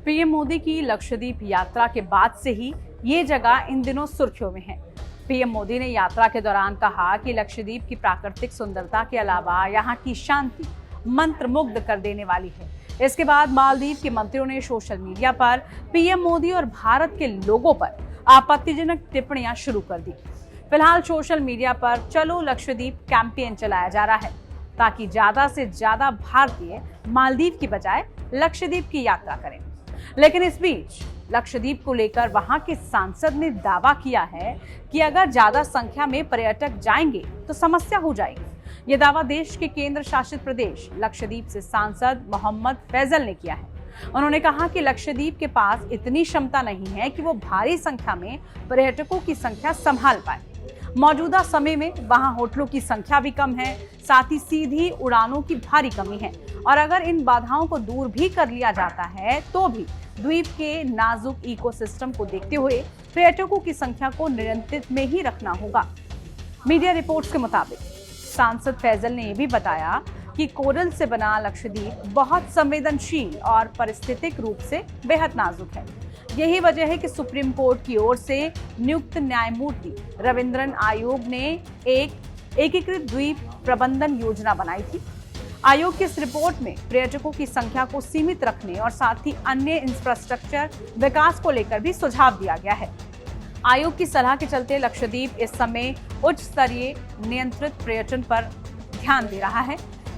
PM Modi की लक्षद्वीप यात्रा के बाद से ही ये जगह इन दिनों सुर्खियों में है। पीएम मोदी ने यात्रा के दौरान कहा कि लक्षद्वीप की प्राकृतिक सुंदरता के अलावा यहाँ की शांति मंत्रमुग्ध कर देने वाली है। इसके बाद मालदीव के मंत्रियों ने सोशल मीडिया पर पीएम मोदी और भारत के लोगों पर आपत्तिजनक टिप्पणियां शुरू कर दी। फिलहाल सोशल मीडिया पर चलो लक्षद्वीप कैंपेन चलाया जा रहा है ताकि ज्यादा से ज्यादा भारतीय मालदीव की बजाय लक्षद्वीप की यात्रा करें। लेकिन इस बीच लक्षद्वीप को लेकर वहां के सांसद ने दावा किया है कि अगर ज्यादा संख्या में पर्यटक जाएंगे तो समस्या हो जाएगी। ये दावा देश के केंद्र शासित प्रदेश लक्षद्वीप से सांसद मोहम्मद फैजल ने किया है। उन्होंने कहा कि लक्षद्वीप के पास इतनी क्षमता नहीं है कि वो भारी संख्या में पर्यटकों की संख्या संभाल पाए। मौजूदा समय में वहां होटलों की संख्या भी कम है, साथ ही सीधी उड़ानों की भारी कमी है और अगर इन बाधाओं को दूर भी कर लिया जाता है तो भी द्वीप के नाजुक इकोसिस्टम को देखते हुए पर्यटकों की संख्या को नियंत्रित में ही रखना होगा। मीडिया रिपोर्ट्स के मुताबिक सांसद फैजल ने यह भी बताया कि कोरल से बना लक्षद्वीप बहुत संवेदनशील और पारिस्थितिक रूप से बेहद नाजुक है। यही वजह है कि सुप्रीम कोर्ट की ओर से नियुक्त न्यायमूर्ति रविंद्रन आयोग ने एक एकीकृत द्वीप प्रबंधन योजना बनाई थी। आयोग की इस रिपोर्ट में पर्यटकों की संख्या को सीमित रखने और साथ ही अन्य इंफ्रास्ट्रक्चर विकास को लेकर भी सुझाव दिया गया है। आयोग की सलाह के चलते लक्षद्वीप इस समय उच्च स्तरीय नियंत्रित पर्यटन पर ध्यान दे रहा है।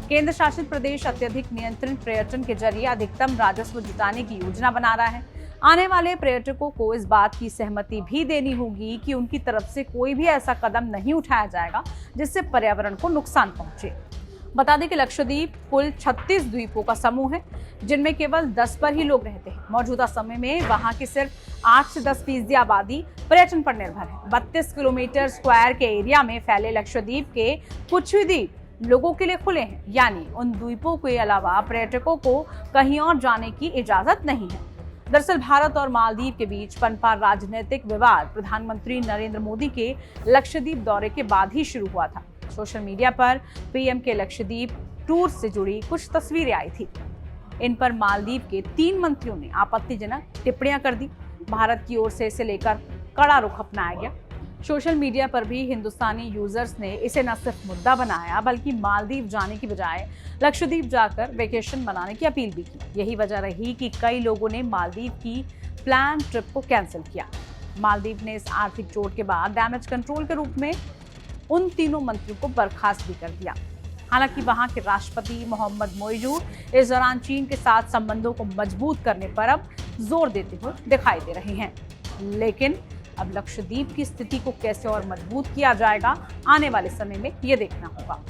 केंद्र शासित प्रदेश अत्यधिक नियंत्रित पर्यटन के जरिए अधिकतम राजस्व जुटाने की योजना बना रहा है। आने वाले पर्यटकों को इस बात की सहमति भी देनी होगी कि उनकी तरफ से कोई भी ऐसा कदम नहीं उठाया जाएगा जिससे पर्यावरण को नुकसान पहुंचे। बता दें कि लक्षद्वीप कुल 36 द्वीपों का समूह है जिनमें केवल 10 पर ही लोग रहते हैं। मौजूदा समय में वहां की सिर्फ 8 से 10% आबादी पर्यटन पर निर्भर है। 32 किलोमीटर स्क्वायर के एरिया में फैले लक्षद्वीप के कुछ ही द्वीप लोगों के लिए खुले हैं, यानी उन द्वीपों के अलावा पर्यटकों को कहीं और जाने की इजाजत नहीं है। दरअसल भारत और मालदीव के बीच पनपा राजनीतिक विवाद प्रधानमंत्री नरेंद्र मोदी के लक्षद्वीप दौरे के बाद ही शुरू हुआ था। सोशल मीडिया पर पीएम के लक्षद्वीप टूर से जुड़ी कुछ तस्वीरें आई थी। इन पर मालदीव के 3 मंत्रियों ने आपत्तिजनक टिप्पणियां कर दी। भारत की ओर से इसे लेकर कड़ा रुख अपनाया गया। सोशल मीडिया पर भी हिंदुस्तानी यूजर्स ने इसे न सिर्फ मुद्दा बनाया बल्कि मालदीव जाने की बजाय लक्षद्वीप जाकर वेकेशन बनाने की अपील भी की। यही वजह रही कि कई लोगों ने मालदीव की प्लान ट्रिप को कैंसिल किया। मालदीव ने इस आर्थिक चोट के बाद डैमेज कंट्रोल के रूप में उन तीनों मंत्रियों को बर्खास्त भी कर दिया। हालांकि वहां के राष्ट्रपति मोहम्मद मोइजू इस दौरान चीन के साथ संबंधों को मजबूत करने पर अब जोर देते हुए दिखाई दे रहे हैं। लेकिन अब लक्षद्वीप की स्थिति को कैसे और मजबूत किया जाएगा आने वाले समय में ये देखना होगा।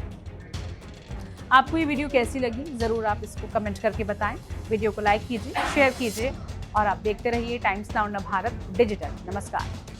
आपको ये वीडियो कैसी लगी जरूर आप इसको कमेंट करके बताएं। वीडियो को लाइक कीजिए, शेयर कीजिए और आप देखते रहिए टाइम्स नाउ भारत डिजिटल। नमस्कार।